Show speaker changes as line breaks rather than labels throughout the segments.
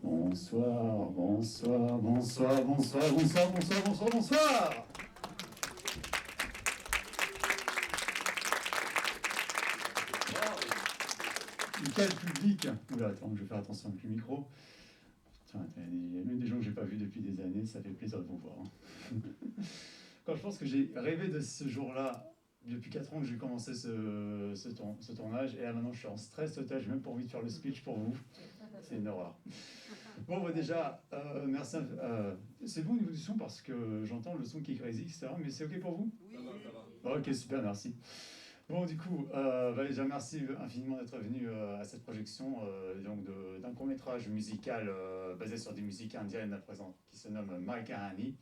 Bonsoir, bonsoir, bonsoir, bonsoir, bonsoir, bonsoir, bonsoir, bonsoir. Quel public! Oula, attends, je vais faire attention avec le micro. Putain, il y a même des gens que j'ai pas vus depuis des années, ça fait plaisir de vous voir. Quand je pense que j'ai rêvé de ce jour-là, depuis 4 ans que j'ai commencé ce tournage, et là maintenant je suis en stress total, j'ai même pas envie de faire le speech pour vous. C'est une horreur. Bon, bah déjà, merci. C'est bon au niveau du son parce que j'entends le son qui est crazy, etc. Mais c'est ok pour vous?
Oui. Ça
va. Ok, super, merci. Bon, du coup, bah, déjà merci infiniment d'être venu à cette projection donc d'un court-métrage musical basé sur des musiques indiennes à présent qui se nomme My Kahani.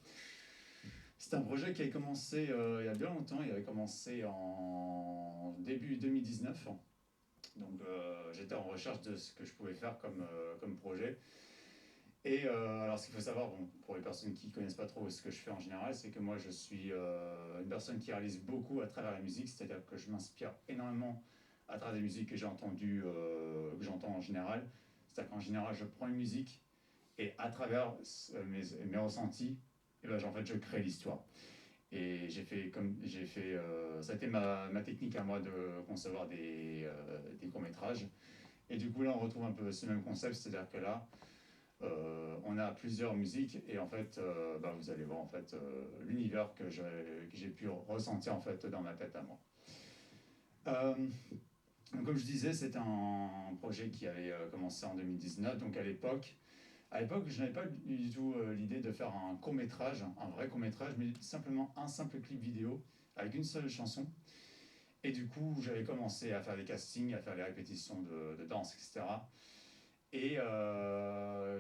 C'est un projet qui a commencé il y a bien longtemps, il avait commencé en début 2019. Donc j'étais en recherche de ce que je pouvais faire comme projet. Et alors ce qu'il faut savoir, bon, pour les personnes qui ne connaissent pas trop ce que je fais en général, c'est que moi je suis une personne qui réalise beaucoup à travers la musique, c'est-à-dire que je m'inspire énormément à travers des musiques que j'ai entendues, que j'entends en général. C'est-à-dire qu'en général je prends une musique et à travers mes ressentis, et ben, en fait je crée l'histoire. Et ça a été ma technique à moi de concevoir des courts-métrages. Et du coup là on retrouve un peu ce même concept, c'est-à-dire que là, on a plusieurs musiques et en fait, bah, vous allez voir en fait l'univers que j'ai pu ressentir en fait dans ma tête à moi. Donc, comme je disais, c'est un projet qui avait commencé en 2019. Donc à l'époque, je n'avais pas du tout l'idée de faire un court-métrage, un vrai court-métrage, mais simplement un simple clip vidéo avec une seule chanson. Et du coup, j'avais commencé à faire des castings, à faire les répétitions de danse, etc. Et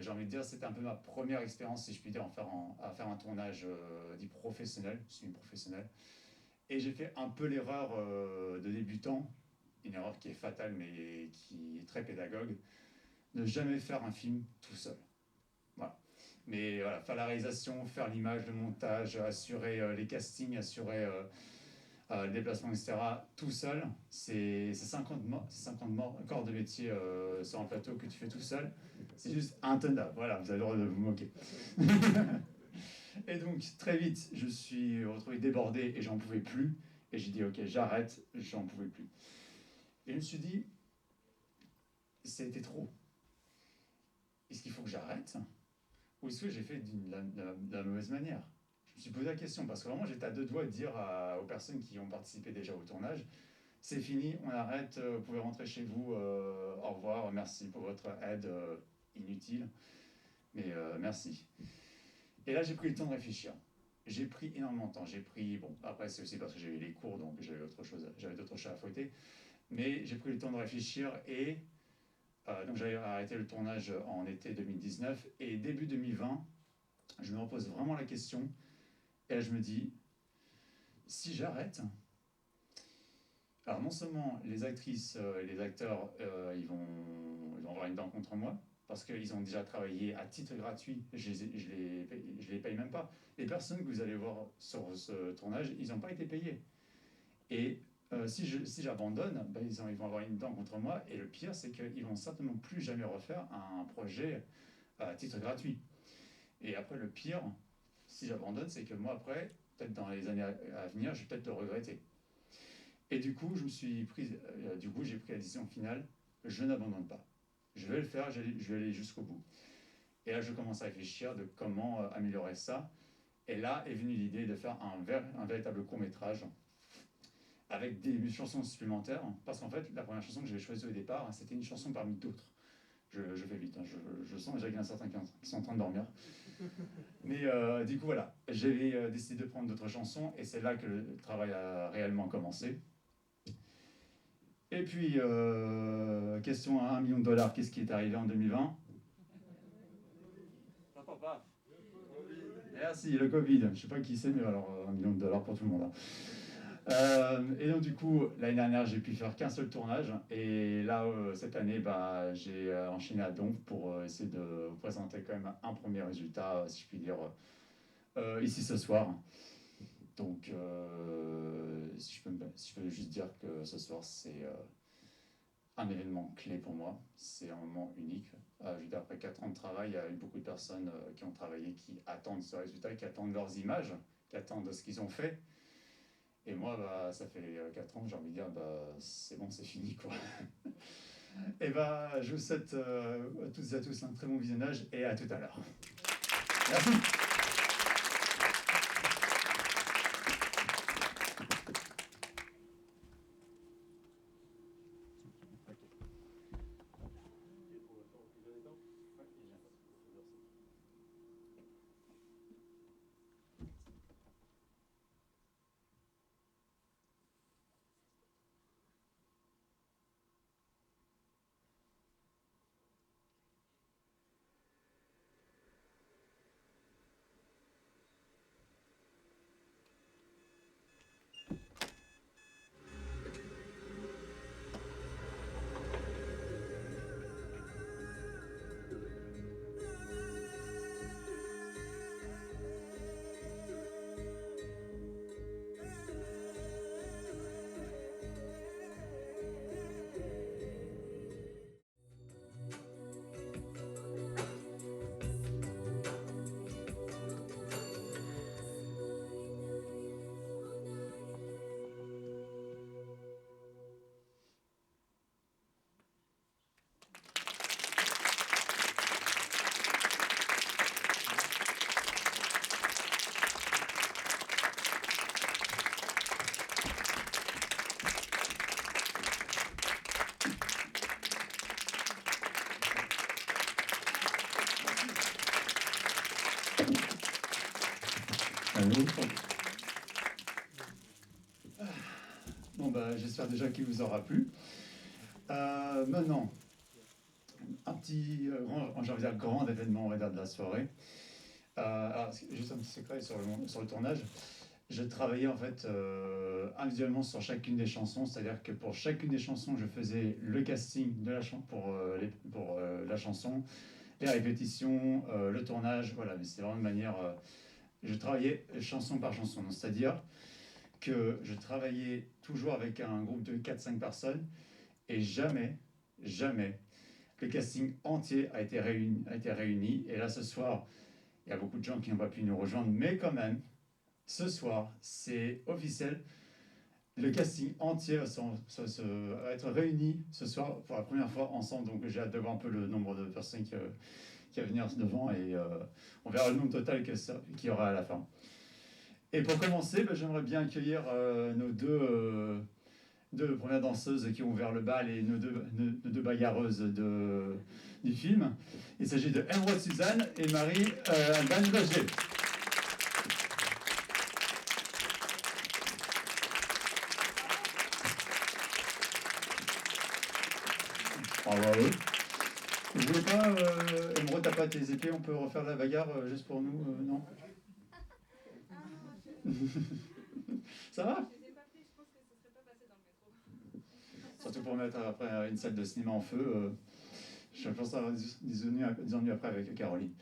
j'ai envie de dire, c'était un peu ma première expérience, si je puis dire, à faire un tournage dit professionnel, semi-professionnel. Et j'ai fait un peu l'erreur de débutant, une erreur qui est fatale mais qui est très pédagogue, de jamais faire un film tout seul. Voilà. Mais voilà, faire la réalisation, faire l'image, le montage, assurer les castings, assurer le déplacement, etc. tout seul, c'est 50 corps de métier sur un plateau que tu fais tout seul. C'est juste intenable. Voilà, vous avez le droit de vous moquer. Et donc, très vite, je suis retrouvé débordé et j'en pouvais plus. Et j'ai dit, ok, j'arrête, j'en pouvais plus. Et je me suis dit, c'était trop. Est-ce qu'il faut que j'arrête? Ou est-ce que j'ai fait de la mauvaise manière? Je me suis posé la question, parce que vraiment, j'étais à deux doigts de dire aux personnes qui ont participé déjà au tournage, c'est fini, on arrête, vous pouvez rentrer chez vous, au revoir, merci pour votre aide inutile, mais merci. Et là, j'ai pris le temps de réfléchir. J'ai pris énormément de temps. Bon, après, c'est aussi parce que j'ai eu les cours, donc j'avais d'autres chats à fouetter. Mais j'ai pris le temps de réfléchir et donc j'avais arrêté le tournage en été 2019. Et début 2020, je me repose vraiment la question. Et là, je me dis, si j'arrête, alors non seulement les actrices et les acteurs, ils vont avoir une dent contre moi, parce qu'ils ont déjà travaillé à titre gratuit, je les paye même pas. Les personnes que vous allez voir sur ce tournage, ils n'ont pas été payés. Et si j'abandonne, ben, ils vont avoir une dent contre moi, et le pire, c'est qu'ils vont certainement plus jamais refaire un projet à titre gratuit. Et après, le pire, si j'abandonne, c'est que moi, après, peut-être dans les années à venir, je vais peut-être le regretter. Et du coup, j'ai pris la décision finale, je n'abandonne pas. Je vais le faire, je vais aller jusqu'au bout. Et là, je commence à réfléchir de comment améliorer ça. Et là est venue l'idée de faire un véritable court-métrage avec des chansons supplémentaires. Parce qu'en fait, la première chanson que j'avais choisie au départ, c'était une chanson parmi d'autres. Je fais vite, hein, je sens déjà qu'il y en a certains qui sont en train de dormir. Mais du coup, voilà, j'ai décidé de prendre d'autres chansons et c'est là que le travail a réellement commencé. Et puis, question à 1 million de dollars, qu'est-ce qui est arrivé en 2020? J'entends pas. Merci, le Covid. Je ne sais pas qui c'est, mais alors 1 million de dollars pour tout le monde, hein. Et donc du coup, l'année dernière, j'ai pu faire qu'un seul tournage. Et là, cette année, bah, j'ai enchaîné à Donf pour essayer de vous présenter quand même un premier résultat, si je puis dire, ici ce soir. Donc, si je peux juste dire que ce soir, c'est un événement clé pour moi. C'est un moment unique. Je veux dire, après 4 ans de travail, il y a eu beaucoup de personnes qui ont travaillé, qui attendent ce résultat, qui attendent leurs images, qui attendent ce qu'ils ont fait. Et moi, bah, ça fait 4 ans, j'ai envie de dire, bah, c'est bon, c'est fini, quoi. Et bah, je vous souhaite à toutes et à tous un très bon visionnage et à tout à l'heure. Merci. Allô. Bon, bah, j'espère déjà qu'il vous aura plu. Maintenant, un petit, j'ai envie de dire, grand événement, on va dire, de la soirée. Alors, juste un petit secret sur le tournage. Je travaillais en fait individuellement sur chacune des chansons, c'est-à-dire que pour chacune des chansons, je faisais le casting de pour la chanson, les répétitions, le tournage, voilà, mais c'est vraiment de manière. Je travaillais chanson par chanson, c'est-à-dire que je travaillais toujours avec un groupe de 4-5 personnes et jamais, jamais, le casting entier a été réuni. Et là, ce soir, il y a beaucoup de gens qui n'ont pas pu nous rejoindre, mais quand même, ce soir, c'est officiel. Le casting entier va être réuni ce soir pour la première fois ensemble. Donc j'ai hâte de voir un peu le nombre de personnes qui va venir devant et on verra le nombre total qu'il y aura à la fin. Et pour commencer, bah, j'aimerais bien accueillir nos deux premières danseuses qui ont ouvert le bal et nos deux bagarreuses du film. Il s'agit de Emeraude Suzanne et Marie Alban Baget. Bravo à eux. Vous voulez pas, Emeraude, t'as pas tes épées, on peut refaire la bagarre juste pour nous, non? Ça va? Surtout pour mettre après une salle de cinéma en feu. Je pense avoir des ennuis après avec Caroline.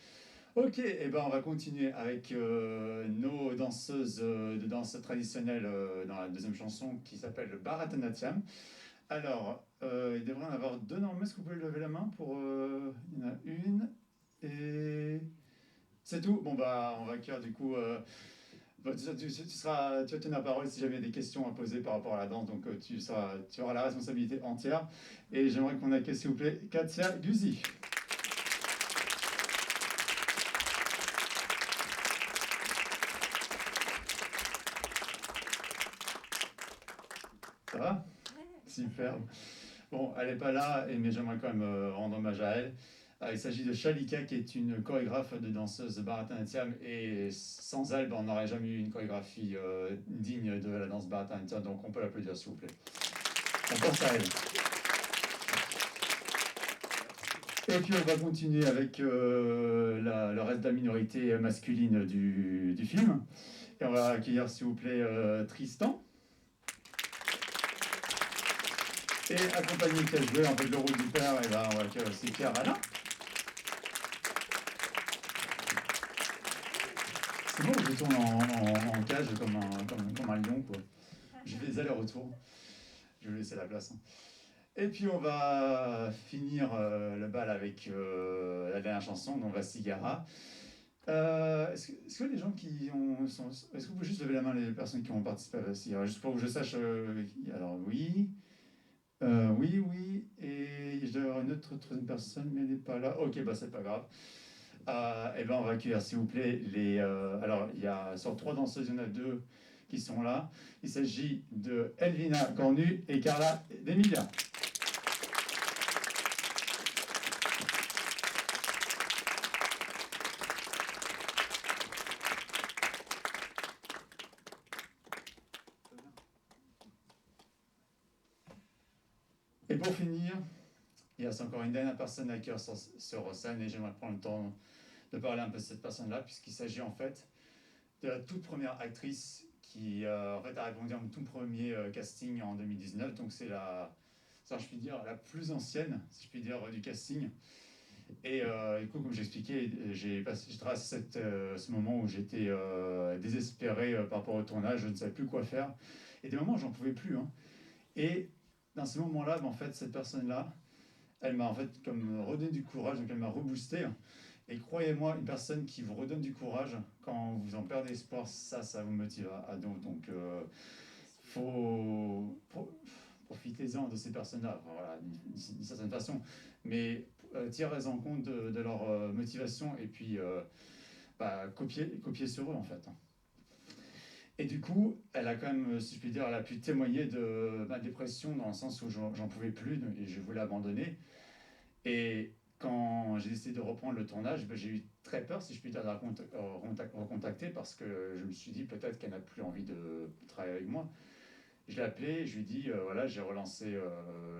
Ok, et ben on va continuer avec nos danseuses de danse traditionnelle dans la deuxième chanson qui s'appelle le Bharatanatyam. Alors, il devrait en avoir deux normalement. Est-ce que vous pouvez lever la main pour... il y en a une et... C'est tout. Bon bah on va accueillir du coup... bah, tu vas tenir la parole si jamais il y a des questions à poser par rapport à la danse, donc tu auras la responsabilité entière. Et j'aimerais qu'on accueille s'il vous plaît Katia Guzi. Ça va? Super. Bon, elle n'est pas là, mais j'aimerais quand même rendre hommage à elle. Il s'agit de Shalika, qui est une chorégraphe de danseuse Bharatanatyam, et sans elle, on n'aurait jamais eu une chorégraphie digne de la danse Bharatanatyam, donc on peut l'applaudir s'il vous plaît. On pense à elle. Et puis on va continuer avec le reste de la minorité masculine du film. Et on va accueillir s'il vous plaît Tristan. Et accompagné qui a joué en fait le rôle du père, et là on va accueillir aussi Pierre Alain. C'est bon, je tourne en cage comme un lion, quoi. Je fais des allers-retours. Je vais laisser la place. Et puis on va finir le bal avec la dernière chanson, donc Vastigara. Est-ce que les gens qui ont... Est-ce que vous pouvez juste lever la main les personnes qui ont participé à Vastigara, juste pour que je sache... alors oui... oui, et je dois avoir une autre troisième personne, mais elle n'est pas là. Ok, bah c'est pas grave. Et ben on va accueillir s'il vous plaît les... alors il y a sur 3 danseuses, il y en a 2 qui sont là. Il s'agit de Elvina Cornu et Carla D'Emilia. Et pour finir, il y a encore une dernière personne à cœur sur scène, et j'aimerais prendre le temps de parler un peu de cette personne-là, puisqu'il s'agit en fait de la toute première actrice qui en fait, a répondu à mon tout premier casting en 2019. Donc c'est ça, je puis dire, la plus ancienne, si je puis dire, du casting. Et du coup, comme j'expliquais, j'ai traversé ce moment où j'étais désespéré par rapport au tournage, je ne savais plus quoi faire. Et des moments, j'en pouvais plus. Hein. Et dans ce moment-là, en fait, cette personne-là, elle m'a en fait comme redonné du courage, donc elle m'a reboosté. Et croyez-moi, une personne qui vous redonne du courage quand vous en perdez espoir, ça vous motive à dos. Donc, profitez-en de ces personnes-là, voilà, d'une certaine façon. Mais tirez en compte de leur motivation et puis copiez sur eux en fait. Et du coup, elle a quand même, si je puis dire, elle a pu témoigner de ma dépression dans le sens où j'en pouvais plus et je voulais abandonner. Et quand j'ai décidé de reprendre le tournage, j'ai eu très peur, si je puis dire, de la recontacter parce que je me suis dit peut-être qu'elle n'a plus envie de travailler avec moi. Je l'ai appelée, je lui ai dit voilà, j'ai relancé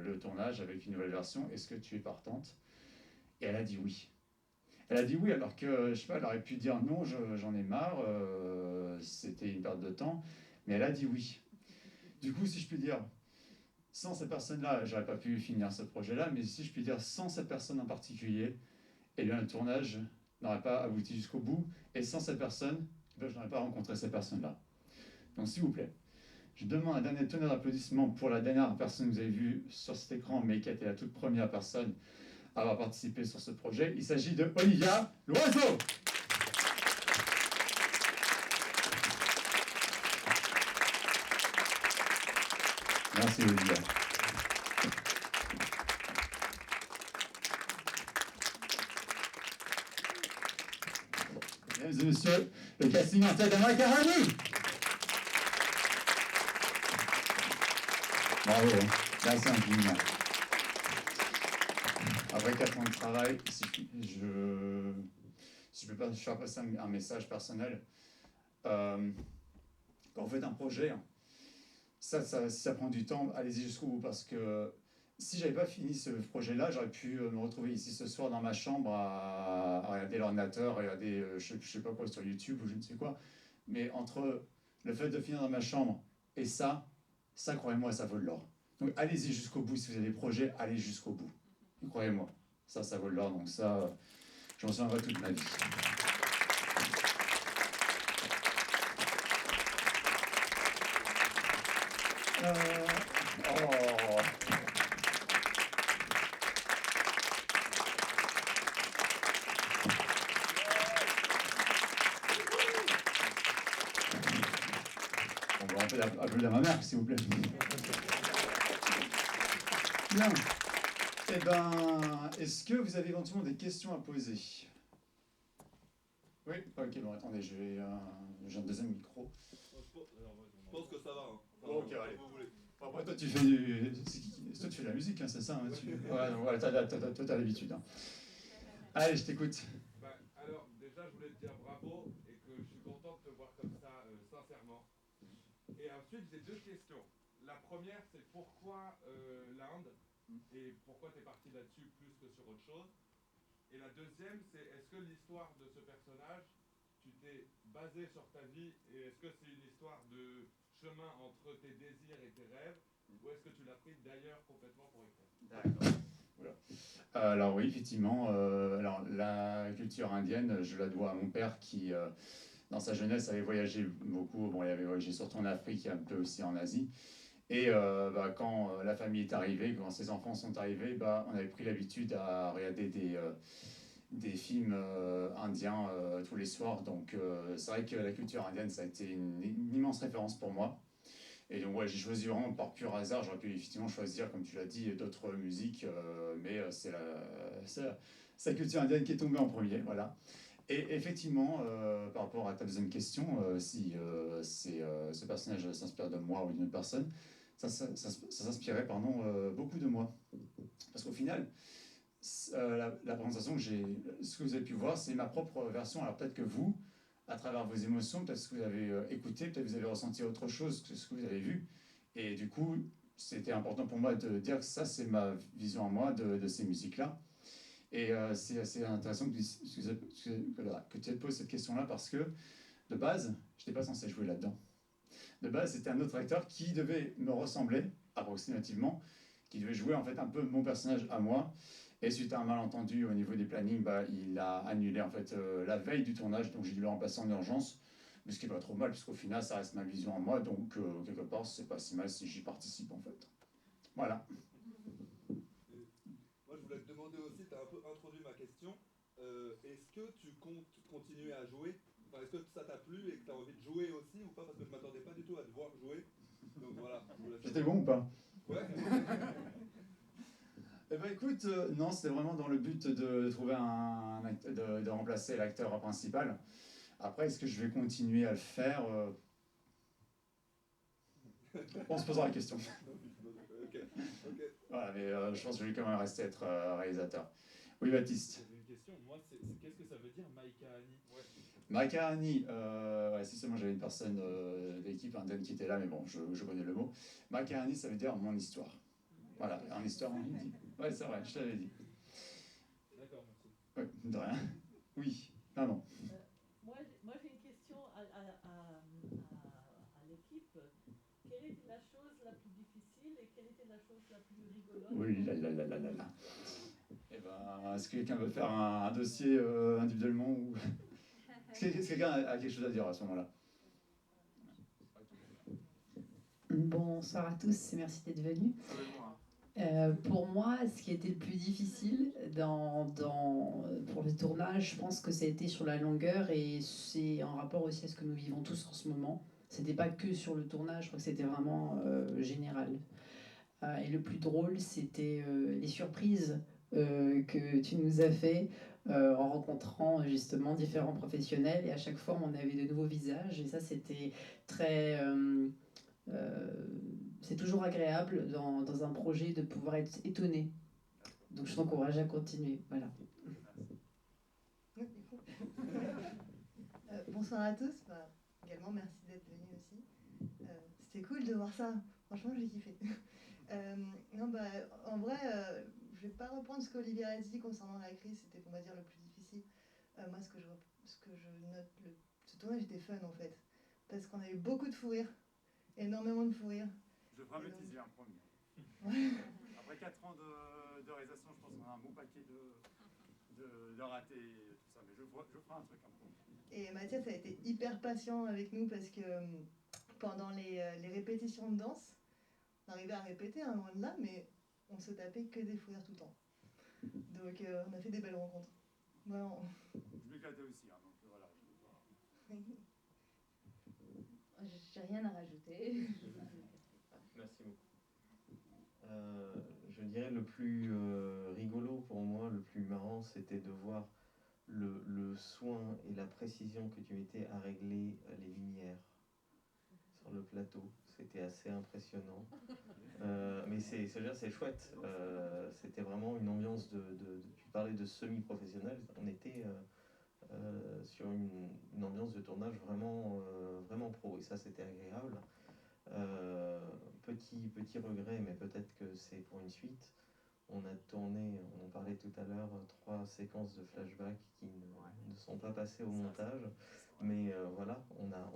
le tournage avec une nouvelle version, est-ce que tu es partante? Et elle a dit oui. Elle a dit oui, alors que, je sais pas, elle aurait pu dire non, j'en ai marre, c'était une perte de temps, mais elle a dit oui. Du coup, si je puis dire, sans cette personne-là, j'aurais pas pu finir ce projet-là, mais si je puis dire, sans cette personne en particulier, eh bien, le tournage n'aurait pas abouti jusqu'au bout, et sans cette personne, je n'aurais pas rencontré cette personne-là. Donc, s'il vous plaît, je demande un dernier tonnerre d'applaudissements pour la dernière personne que vous avez vue sur cet écran, mais qui a été la toute première personne à avoir participé sur ce projet. Il s'agit de Olivia Loiseau. Merci Olivia. Mesdames et messieurs, le casting en tête de Macaroni. Bravo, merci infiniment. Après 4 ans de travail, si je peux pas faire passer un message personnel, quand vous faites un projet, si ça prend du temps, allez-y jusqu'au bout, parce que si j'avais pas fini ce projet-là, j'aurais pu me retrouver ici ce soir dans ma chambre à regarder l'ordinateur, regarder je sais pas quoi sur YouTube ou je ne sais quoi. Mais entre le fait de finir dans ma chambre et ça croyez-moi, ça vaut de l'or. Donc allez-y jusqu'au bout, si vous avez des projets, allez jusqu'au bout. Croyez-moi, ça vaut de l'or, donc ça, j'en souviendrai toute ma vie. Oh. On peut applaudir ma mère, s'il vous plaît. Bien. Eh ben, est-ce que vous avez éventuellement des questions à poser? Oui. Ok, bon, attendez, j'ai un deuxième micro.
Je pense que ça va. Hein.
Enfin, ok, allez. Après, toi, tu fais de la musique, hein, c'est ça hein, voilà, toi, t'as l'habitude. Hein. Allez, je t'écoute.
Bah, alors, déjà, je voulais te dire bravo et que je suis content de te voir comme ça, sincèrement. Et ensuite, j'ai deux questions. La première, c'est pourquoi l'Inde et pourquoi tu es parti là-dessus plus que sur autre chose. Et la deuxième, c'est est-ce que l'histoire de ce personnage, tu t'es basé sur ta vie et est-ce que c'est une histoire de chemin entre tes désirs et tes rêves ou est-ce que tu l'as pris d'ailleurs complètement pour écrire?
D'accord. Voilà. Alors oui, effectivement, alors la culture indienne, je la dois à mon père qui, dans sa jeunesse, avait voyagé beaucoup. Bon, il avait voyagé surtout en Afrique et un peu aussi en Asie. Et bah, quand la famille est arrivée, quand ses enfants sont arrivés, bah, on avait pris l'habitude à regarder des films indiens tous les soirs. Donc c'est vrai que la culture indienne, ça a été une immense référence pour moi. Et donc ouais, j'ai choisi vraiment par pur hasard. J'aurais pu effectivement choisir, comme tu l'as dit, d'autres musiques, mais c'est la culture indienne qui est tombée en premier. Voilà. Et effectivement, par rapport à ta deuxième question, si ce personnage s'inspire de moi ou d'une autre personne, ça s'inspirait pardon, beaucoup de moi. Parce qu'au final, la présentation que j'ai, ce que vous avez pu voir, c'est ma propre version. Alors peut-être que vous, à travers vos émotions, peut-être ce que vous avez écouté, peut-être que vous avez ressenti autre chose que ce que vous avez vu. Et du coup, c'était important pour moi de dire que ça, c'est ma vision à moi de ces musiques-là. Et c'est assez intéressant que tu aies posé cette question-là parce que, de base, je n'étais pas censé jouer là-dedans. De base, c'était un autre acteur qui devait me ressembler, approximativement, qui devait jouer en fait un peu mon personnage à moi. Et suite à un malentendu au niveau des plannings, bah, il a annulé en fait la veille du tournage, donc j'ai dû le remplacer en urgence. Mais ce qui est pas trop mal, puisqu'au final, ça reste ma vision à moi, donc quelque part, c'est pas si mal si j'y participe en fait. Voilà.
Et moi, je voulais te demander aussi, tu as un peu introduit ma question. Est-ce que tu comptes continuer à jouer? Enfin, est-ce que ça t'a plu et que tu as envie de jouer aussi ou pas? Parce que je m'attendais pas du tout à te voir jouer. Donc voilà, je voulais
J'étais
savoir.
bon ou pas?
Ouais.
Eh ben écoute, non, c'était vraiment dans le but de trouver de remplacer l'acteur principal. Après, est-ce que je vais continuer à le faire On se posera la question.
Ok, ok.
Voilà, mais je pense que je vais quand même rester être réalisateur. Oui, Baptiste.
J'avais une question. Moi, qu'est-ce que ça veut dire Maïka Ani?
Ouais.
Macaroni, ouais, si seulement j'avais une personne de l'équipe indienne qui était là, mais bon, je connais le mot. Macaroni, ça veut dire mon histoire. Voilà, en histoire, on dit. Ouais, c'est vrai, je t'avais dit.
D'accord, merci.
Ouais, de rien. Oui, pardon.
Moi j'ai une question à l'équipe. Quelle était la chose la plus difficile et quelle était la chose la plus rigolote?
Oui, là. Eh ben, est-ce que quelqu'un veut faire un dossier individuellement ou... Est-ce que quelqu'un a quelque chose à dire à ce moment-là?
Bonsoir à tous et merci d'être venus. Pour moi, ce qui était le plus difficile pour le tournage, je pense que ça a été sur la longueur et c'est en rapport aussi à ce que nous vivons tous en ce moment. C'était pas que sur le tournage, je crois que c'était vraiment général. Et le plus drôle, c'était les surprises que tu nous as fait en rencontrant justement différents professionnels et à chaque fois on avait de nouveaux visages et ça c'était très... c'est toujours agréable dans un projet de pouvoir être étonné. Donc je t'encourage à continuer. Voilà.
Bonsoir à tous. Bah, également, merci d'être venus aussi. C'était cool de voir ça. Franchement, j'ai kiffé. Non, bah, en vrai, je vais pas reprendre ce qu'Olivier a dit concernant la crise. C'était, on va dire, le plus difficile. Moi, ce que je note, ce tournage était fun en fait. Parce qu'on a eu beaucoup de fou rire. Énormément de fou rire.
Je ferai un bêtisier un premier.
Ouais.
Après 4 ans de réalisation, je pense qu'on a un bon paquet de ratés et tout ça, mais je ferai un truc un peu.
Et Mathias a été hyper patient avec nous parce que pendant les répétitions de danse, on arrivait à répéter un loin de là, mais on se tapait que des fous rires tout le temps. Donc on a fait des belles rencontres. Vraiment.
Je m'éclatais aussi, hein, donc voilà.
J'ai rien à rajouter.
Merci beaucoup. Je dirais le plus rigolo pour moi, le plus marrant, c'était de voir le soin et la précision que tu mettais à régler les lumières sur le plateau. C'était assez impressionnant. Mais c'est chouette. C'était vraiment une ambiance tu parlais de semi-professionnel. On était sur une ambiance de tournage vraiment pro. Et ça, c'était agréable. Petit regret, mais peut-être que c'est pour une suite. On a tourné, on en parlait tout à l'heure, 3 séquences de flashback qui ne sont pas passées au montage. Mais voilà,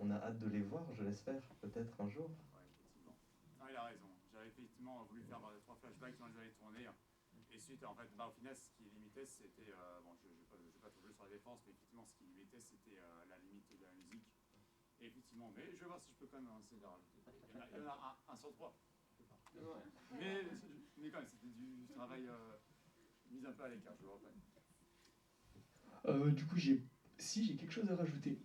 on a hâte de les voir, je l'espère, peut-être un jour.
Ouais, effectivement. Non, il a raison. J'avais effectivement voulu faire 3 flashbacks quand je les avais tournés. Et suite, en fait, au final, ce qui limitait, c'était. Bon, je ne vais pas trop jouer sur la défense, mais effectivement, ce qui limitait, c'était la limite de la musique. Et effectivement, mais je vais voir si je peux quand même essayer de rajouter. Il y en a un sur 3. Mais quand même, c'était du travail mis un peu à l'écart, je le reconnais.
Du coup, j'ai quelque chose à rajouter.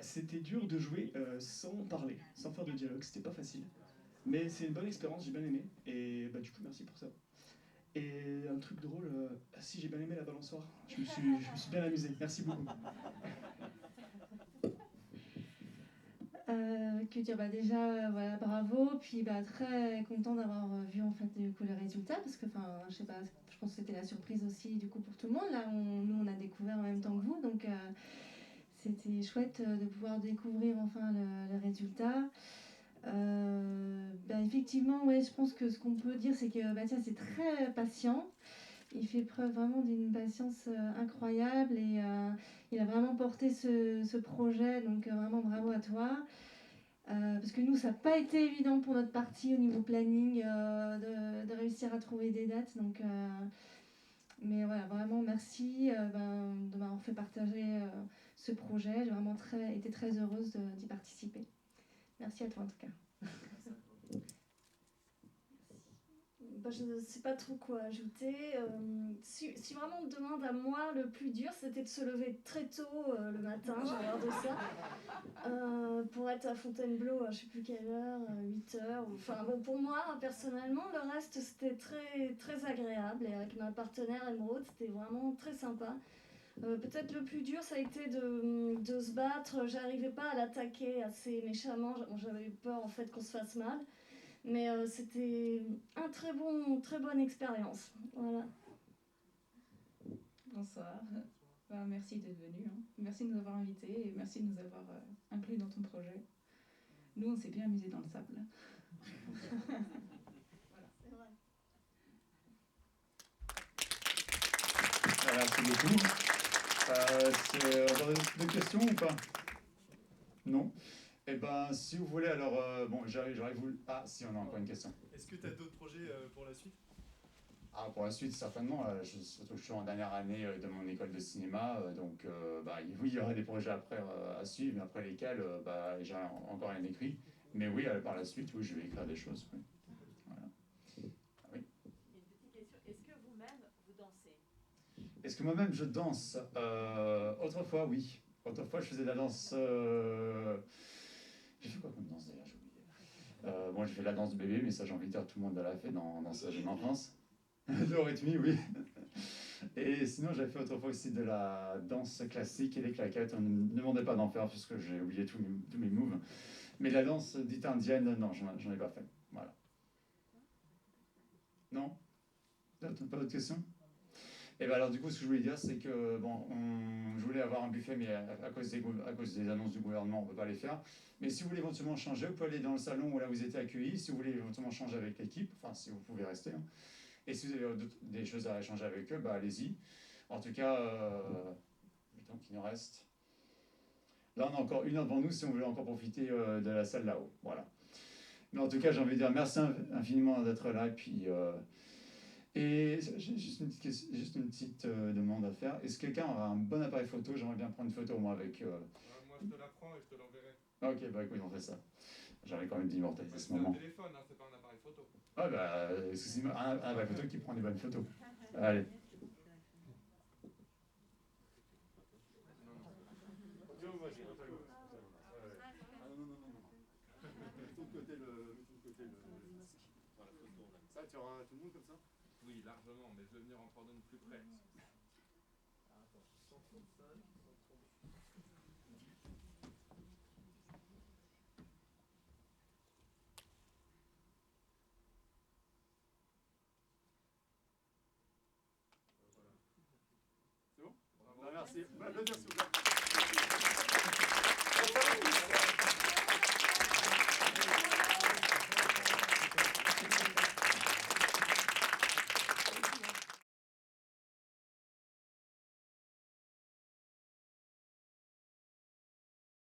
C'était dur de jouer sans parler, sans faire de dialogue, c'était pas facile. Mais c'est une bonne expérience, j'ai bien aimé. Et bah, du coup, merci pour ça. Et un truc drôle, si j'ai bien aimé la balançoire, je me suis bien amusé. Merci beaucoup.
Que dire, bah déjà voilà, bravo, puis bah très content d'avoir vu en fait du coup le résultat, parce que enfin je sais pas, je pense que c'était la surprise aussi du coup pour tout le monde. Là nous on a découvert en même temps que vous, donc c'était chouette de pouvoir découvrir enfin le résultat. Bah, effectivement, ouais, je pense que ce qu'on peut dire, c'est que Mathias est très patient. Il fait preuve vraiment d'une patience incroyable et il a vraiment porté ce projet, donc vraiment bravo à toi. Parce que nous, ça n'a pas été évident pour notre partie au niveau planning de réussir à trouver des dates. Donc, mais voilà, vraiment merci de m'avoir fait partager ce projet. J'ai vraiment été très heureuse d'y participer. Merci à toi en tout cas.
Bah, je ne sais pas trop quoi ajouter. Si vraiment on me demande à moi, le plus dur, c'était de se lever très tôt le matin, j'ai l'air de ça, pour être à Fontainebleau à je ne sais plus quelle heure, 8 heures. Enfin, bon, pour moi, personnellement, le reste, c'était très, très agréable. Et avec ma partenaire Emeraude, c'était vraiment très sympa. Peut-être le plus dur, ça a été de se battre. J'arrivais pas à l'attaquer assez méchamment. J'avais peur en fait qu'on se fasse mal. Mais c'était très bonne expérience. Voilà.
Bonsoir. Ben, merci d'être venu. Hein. Merci de nous avoir invités et merci de nous avoir inclus dans ton projet. Nous, on s'est bien amusés dans le sable.
Voilà, c'est vrai.
Merci beaucoup. C'est d'autres questions ou pas? Non? Eh ben, si vous voulez, alors, bon, j'aurais voulu... Ah, si, on a encore une question.
Est-ce que tu as d'autres projets pour la suite?
Ah, pour la suite, certainement. Surtout que je suis en dernière année de mon école de cinéma, donc bah, oui, il y aura des projets après à suivre, mais après lesquels bah, j'ai encore rien écrit. Mais oui, par la suite, oui, je vais écrire des choses. Oui. Voilà. Ah, oui.
Une petite question. Est-ce que vous-même, vous dansez?
Est-ce que moi-même, je danse? Autrefois, oui. Autrefois, je faisais de la danse... J'ai fait quoi comme danse d'ailleurs? J'ai oublié. Bon, j'ai fait de la danse bébé, mais ça, j'ai envie de dire, tout le monde l'a fait dans sa jeune enfance. De rythmie, oui. Et sinon, j'ai fait autrefois aussi de la danse classique et des claquettes. On ne me demandait pas d'en faire parce que j'ai oublié tous mes moves. Mais la danse dite indienne, non, j'en ai pas fait. Voilà. Non? Pas d'autres questions? Et bien alors du coup, ce que je voulais dire, c'est que bon, je voulais avoir un buffet, mais à cause des annonces du gouvernement, on ne peut pas les faire. Mais si vous voulez éventuellement changer, vous pouvez aller dans le salon où là vous êtes accueillis. Si vous voulez éventuellement changer avec l'équipe, enfin si vous pouvez rester. Hein. Et si vous avez des choses à échanger avec eux, bah allez-y. En tout cas, le temps qu'il nous reste. Là, on a encore 1 heure devant nous si on veut encore profiter de la salle là-haut. Voilà. Mais en tout cas, j'ai envie de dire merci infiniment d'être là. Et puis... Et j'ai juste une petite demande à faire. Est-ce que quelqu'un aura un bon appareil photo? J'aimerais bien prendre une photo moi avec...
Moi je te la prends et je te l'enverrai.
Ok, bah écoute, on fait ça. J'aurais quand même d'immortaliser ce moment.
C'est un téléphone, hein, c'est pas un appareil photo.
Ah bah, c'est un appareil photo qui prend des bonnes photos. Allez.
Ça, tu auras tout le monde comme ça? Oui, largement, mais je vais venir en prendre une plus près.
Attends, 135, 135.
Merci. Merci.